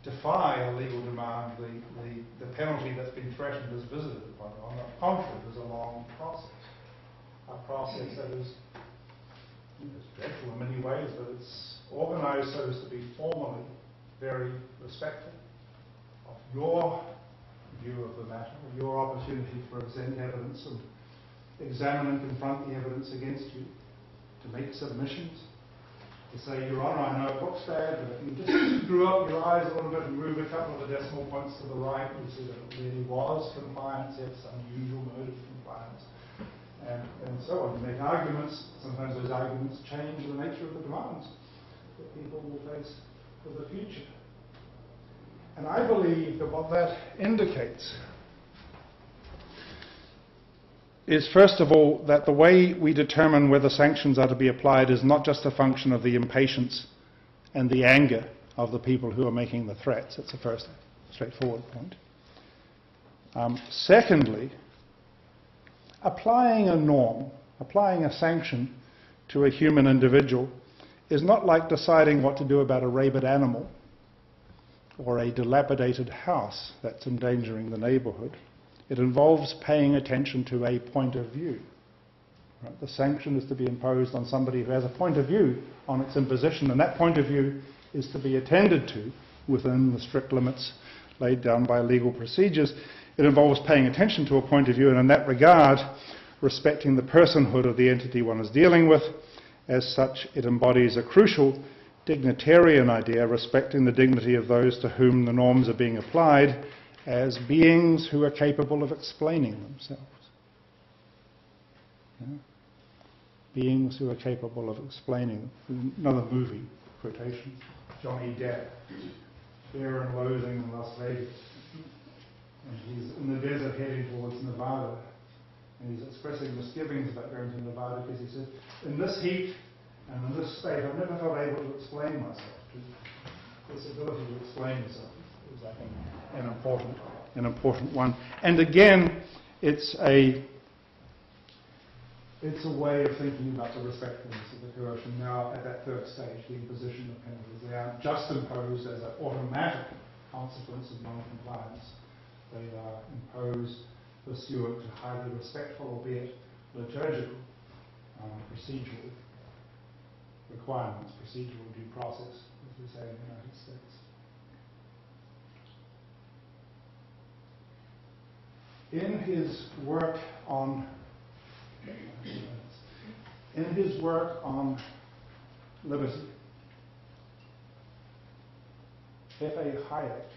defy a legal demand, the penalty that's been threatened is visited upon you. On the contrary, there's a long process. A process that is dreadful in many ways, but it's organised so as to be formally very respectful of your view of the matter, of your opportunity to present evidence and examine and confront the evidence against you, to make submissions, to say, Your Honour, I know it looks bad, but if you just screw up your eyes a little bit and move a couple of the decimal points to the right, you see that it really was compliance, it's unusual mode of compliance, and so on. You make arguments, sometimes those arguments change the nature of the demands that people will face for the future. And I believe that what that indicates is, first of all, that the way we determine whether sanctions are to be applied is not just a function of the impatience and the anger of the people who are making the threats. That's the first straightforward point. Secondly, applying a norm, applying a sanction to a human individual is not like deciding what to do about a rabid animal or a dilapidated house that's endangering the neighbourhood. It involves paying attention to a point of view. Right? The sanction is to be imposed on somebody who has a point of view on its imposition, and that point of view is to be attended to within the strict limits laid down by legal procedures. It involves paying attention to a point of view, and in that regard, respecting the personhood of the entity one is dealing with. As such, it embodies a crucial dignitarian idea, respecting the dignity of those to whom the norms are being applied as beings who are capable of explaining themselves. Yeah? Beings who are capable of explaining. Another movie, quotation, Johnny Depp, Fear and Loathing in Las Vegas. And he's in the desert heading towards Nevada. And he's expressing misgivings about going to Nevada because he said, in this heat and in this state, I've never felt able to explain myself. This ability to explain yourself is, I think, an important one. And again, it's a way of thinking about the respectfulness of the coercion. Now, at that third stage, the imposition of penalties, they aren't just imposed as an automatic consequence of non-compliance. They are imposed pursuant to highly respectful, albeit liturgical, procedural requirements, procedural due process, as we say in the United States. In his work on liberty, F.A. Hayek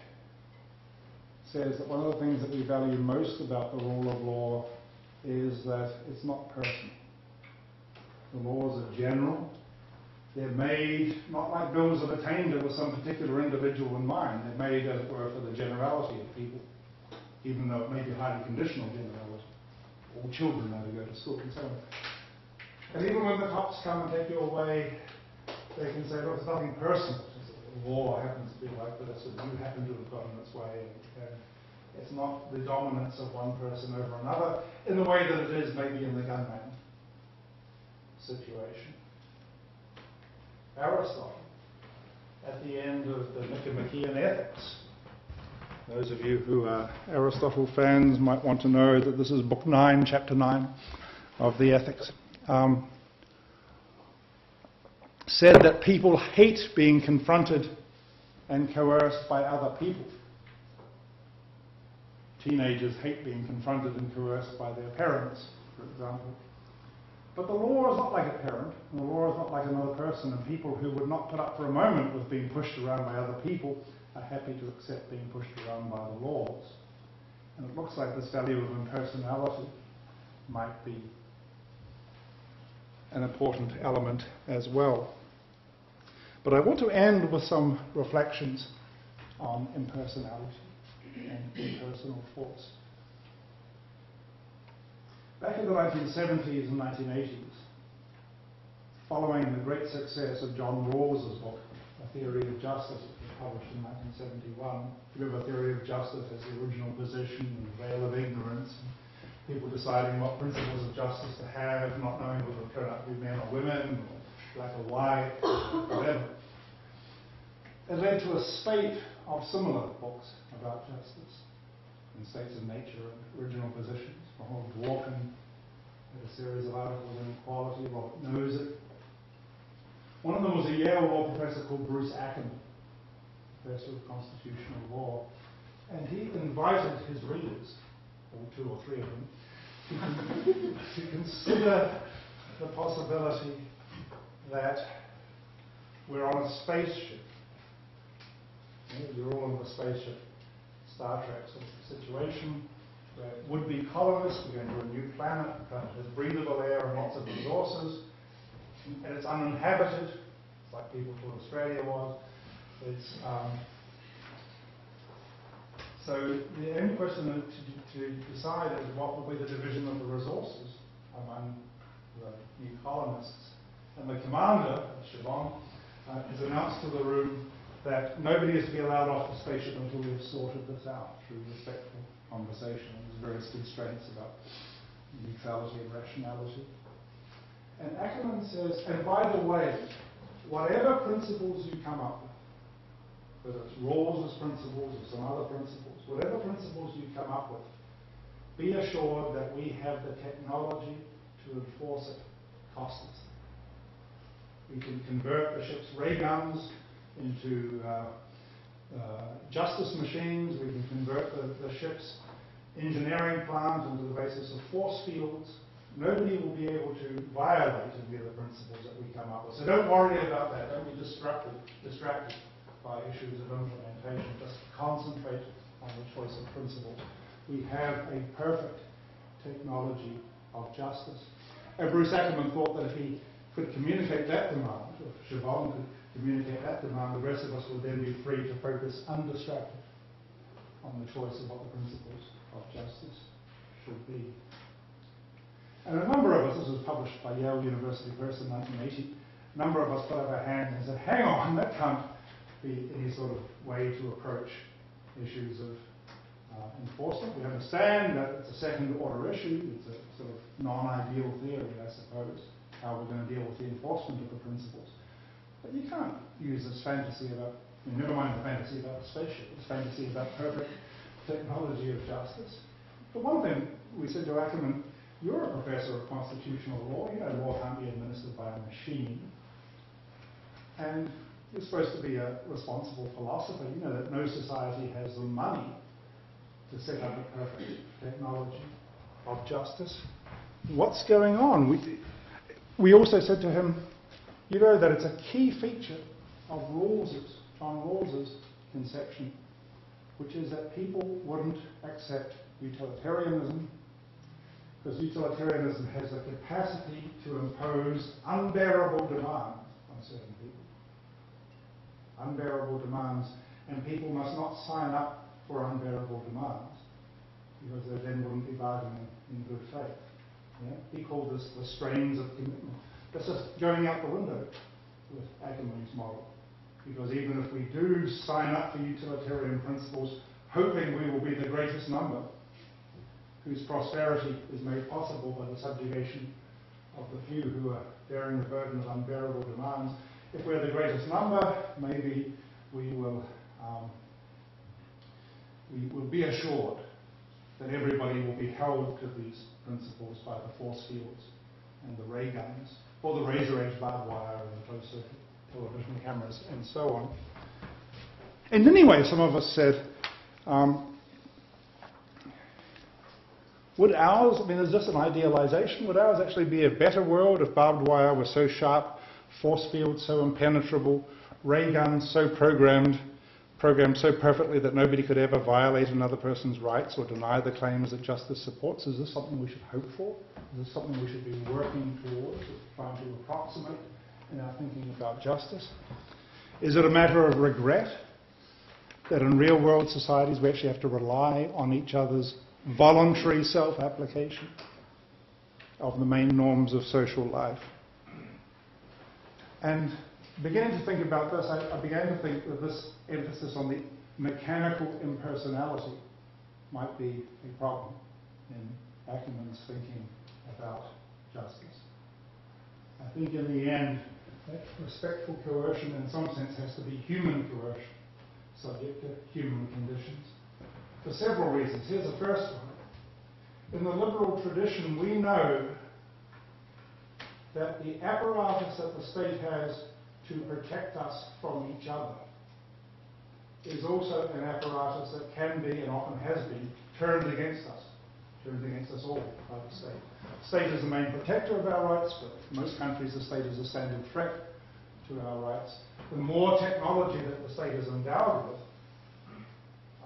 says that one of the things that we value most about the rule of law is that it's not personal. The laws are general. They're made not like bills of attainder with some particular individual in mind. They're made, as it were, for the generality of people, even though it may be highly conditional generality. All children are to go to school and so on. And even when the cops come and take you away, they can say, look, it's nothing personal. The law happens to be like this, and you happen to have gotten its way. And it's not the dominance of one person over another in the way that it is maybe in the gunman situation. Aristotle, at the end of the Nicomachean Ethics, those of you who are Aristotle fans might want to know that this is Book 9, Chapter 9 of the Ethics. Said that people hate being confronted and coerced by other people. Teenagers hate being confronted and coerced by their parents, for example. But the law is not like a parent, and the law is not like another person, and people who would not put up for a moment with being pushed around by other people are happy to accept being pushed around by the laws. And it looks like this value of impersonality might be an important element as well. But I want to end with some reflections on impersonality and impersonal force. Back in the 1970s and 1980s, following the great success of John Rawls's book, A Theory of Justice, which was published in 1971, A Theory of Justice as the original position and the veil of ignorance, and people deciding what principles of justice to have, not knowing whether it turned out to be men or women, or black or white, or whatever. It led to a spate of similar books about justice in States of Nature and Original Positions. Ronald Dworkin had a series of articles on equality. Robert knows it. One of them was a Yale Law professor called Bruce Ackerman, professor of constitutional law, and he invited his readers, or two or three of them, to consider the possibility that we're on a spaceship. You're all on the spaceship, Star Trek sort of situation, where would-be colonists, we're going to a new planet, a planet has breathable air and lots of resources, and it's uninhabited. It's like people thought Australia was. It's so the only question to decide is what will be the division of the resources among the new colonists. And the commander, Chabon, has announced to the room that nobody is to be allowed off the spaceship until we have sorted this out through respectful conversation. There's various constraints about neutrality and rationality. And Ackerman says, and by the way, whatever principles you come up with, whether it's Rawls's principles or some other principles, whatever principles you come up with, be assured that we have the technology to enforce it costlessly. We can convert the ship's ray guns into justice machines. We can convert the ship's engineering plant into the basis of force fields. Nobody will be able to violate any of the principles that we come up with. So don't worry about that. Don't be distracted by issues of implementation. Just concentrate on the choice of principles. We have a perfect technology of justice. Bruce Ackerman thought that if he could communicate that demand, if Siobhan could communicate that demand, the rest of us would then be free to focus undistracted on the choice of what the principles of justice should be. And a number of us, this was published by Yale University Press in 1980, a number of us put up our hands and said, hang on, that can't be any sort of way to approach issues of enforcement. We understand that it's a second order issue, it's a sort of non-ideal theory, I suppose, how we're going to deal with the enforcement of the principles. But you can't use this fantasy about, never mind the fantasy about the spaceship, this fantasy about perfect technology of justice. But one thing we said to Ackerman, you're a professor of constitutional law, you know law can't be administered by a machine. And you're supposed to be a responsible philosopher, you know that no society has the money to set up a perfect technology of justice. What's going on? We also said to him, you know that it's a key feature of John Rawls's conception, which is that people wouldn't accept utilitarianism, because utilitarianism has the capacity to impose unbearable demands on certain people. Unbearable demands, and people must not sign up for unbearable demands, because they then wouldn't be bargaining in good faith. Yeah? He called this the strains of commitment. That's just going out the window with Ackerman's model, because even if we do sign up for utilitarian principles, hoping we will be the greatest number, whose prosperity is made possible by the subjugation of the few who are bearing the burden of unbearable demands. If we're the greatest number, maybe we will be assured that everybody will be held to these principles by the force fields and the ray guns, or the razor-edge barbed wire and closed circuit television cameras, and so on. And anyway, some of us said, would ours, is this an idealization? Would ours actually be a better world if barbed wire were so sharp, force fields so impenetrable, ray guns so programmed so perfectly that nobody could ever violate another person's rights or deny the claims that justice supports? Is this something we should hope for? Is this something we should be working towards, trying to approximate in our thinking about justice? Is it a matter of regret that in real-world societies we actually have to rely on each other's voluntary self-application of the main norms of social life? And beginning to think about this, I began to think that this emphasis on the mechanical impersonality might be a problem in Ackerman's thinking about justice. I think in the end, that respectful coercion in some sense has to be human coercion, subject to human conditions, for several reasons. Here's the first one. In the liberal tradition, we know that the apparatus that the state has to protect us from each other is also an apparatus that can be, and often has been, turned against us all by the state. The state is the main protector of our rights, but in most countries the state is a standard threat to our rights. The more technology that the state is endowed with,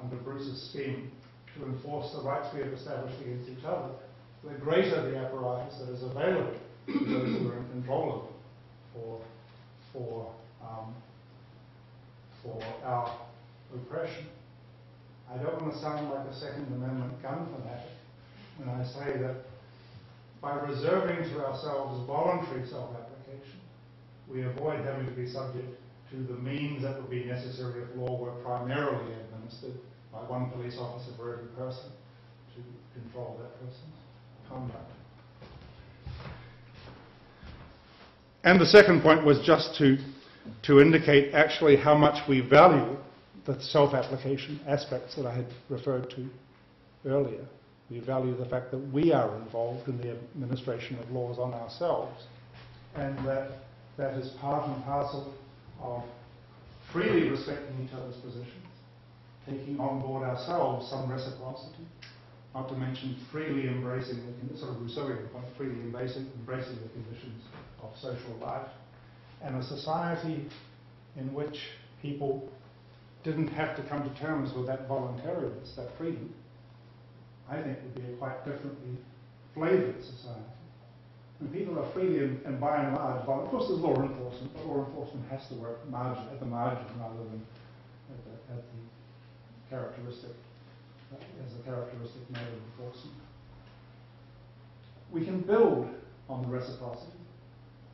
under Bruce's scheme, to enforce the rights we have established against each other, the greater the apparatus that is available to those who are in control of it for our oppression. I don't want to sound like a Second Amendment gun fanatic when I say that by reserving to ourselves voluntary self-application, we avoid having to be subject to the means that would be necessary if law were primarily administered by one police officer for every person to control that person's conduct. And the second point was just to indicate actually how much we value the self-application aspects that I had referred to earlier. We value the fact that we are involved in the administration of laws on ourselves, and that is part and parcel of freely respecting each other's positions, taking on board ourselves some reciprocity, not to mention freely embracing, sort of Rousseauian point, freely embracing the conditions of social life, and a society in which people didn't have to come to terms with that voluntariness, that freedom, I think would be a quite differently flavoured society. When people are freely and by and large, of course there's law enforcement, but law enforcement has to work at the margin rather than at the characteristic, as a characteristic mode of enforcement. We can build on the reciprocity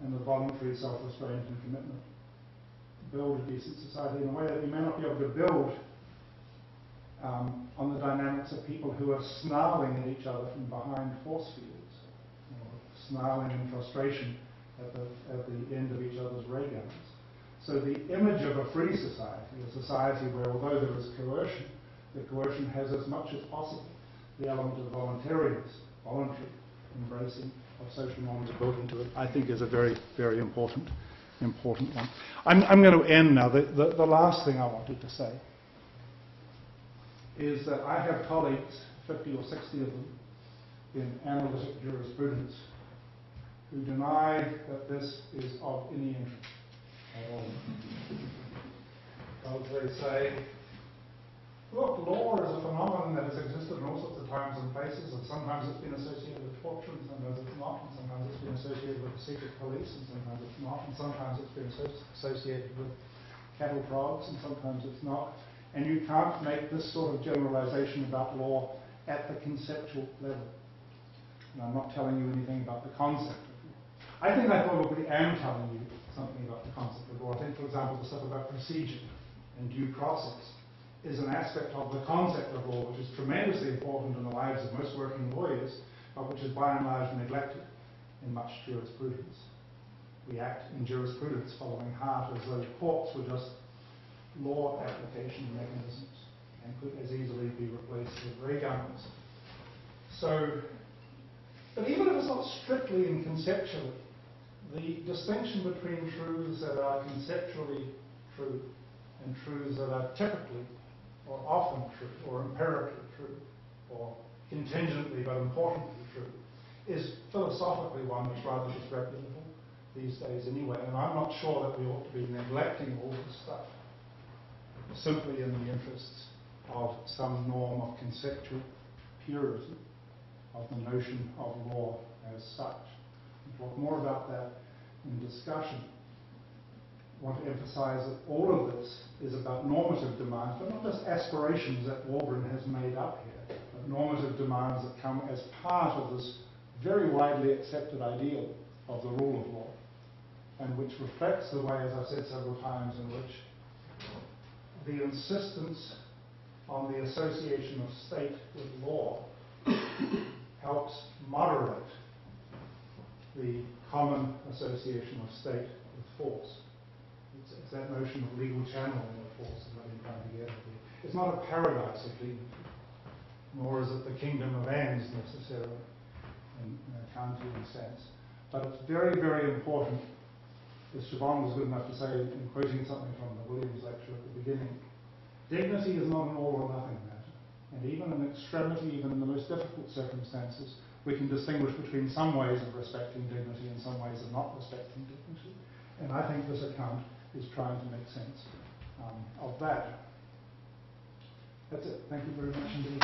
and the voluntary self-restraint and commitment. Build a decent society in a way that we may not be able to build on the dynamics of people who are snarling at each other from behind force fields, snarling in frustration at the end of each other's ray guns. So the image of a free society, a society where although there is coercion, the coercion has as much as possible the element of voluntariness, voluntary embracing of social norms built into it, I think is a very, very important one. I'm going to end now. The last thing I wanted to say is that I have colleagues, 50 or 60 of them, in analytic jurisprudence, who deny that this is of any interest at all. Because they say, look, law is a phenomenon that has existed in all sorts of times and places, and sometimes it's been associated with torture, and sometimes it's not, and sometimes it's been associated with the secret police, and sometimes it's not, and sometimes it's been associated with cattle prods, and sometimes it's not. And you can't make this sort of generalization about law at the conceptual level. And I'm not telling you anything about the concept of law. I think I probably am telling you something about the concept of law. I think, for example, the stuff about procedure and due process is an aspect of the concept of law which is tremendously important in the lives of most working lawyers, but which is by and large neglected in much jurisprudence. We act in jurisprudence following Hart as though courts were just law application mechanisms and could as easily be replaced with ray guns. So, but even if it's not strictly and conceptually, the distinction between truths that are conceptually true and truths that are typically or often true, or empirically true, or contingently but importantly true, is philosophically one that's rather disreputable these days anyway. And I'm not sure that we ought to be neglecting all this stuff simply in the interests of some norm of conceptual purity of the notion of law as such. We'll talk more about that in discussion. I want to emphasize that all of this is about normative demands, but not just aspirations that Waldron has made up here, but normative demands that come as part of this very widely accepted ideal of the rule of law, and which reflects the way, as I've said several times, in which the insistence on the association of state with law helps moderate the common association of state with force. It's that notion of legal channeling of force that I've been trying to get at here. It's not a paradise of dignity, nor is it the kingdom of ends necessarily in a Kantian sense. But it's very, very important, as Siobhan was good enough to say in quoting something from the Williams lecture at the beginning, dignity is not an all or nothing matter. And even in extremity, even in the most difficult circumstances, we can distinguish between some ways of respecting dignity and some ways of not respecting dignity. And I think this account is trying to make sense of that. That's it. Thank you very much indeed.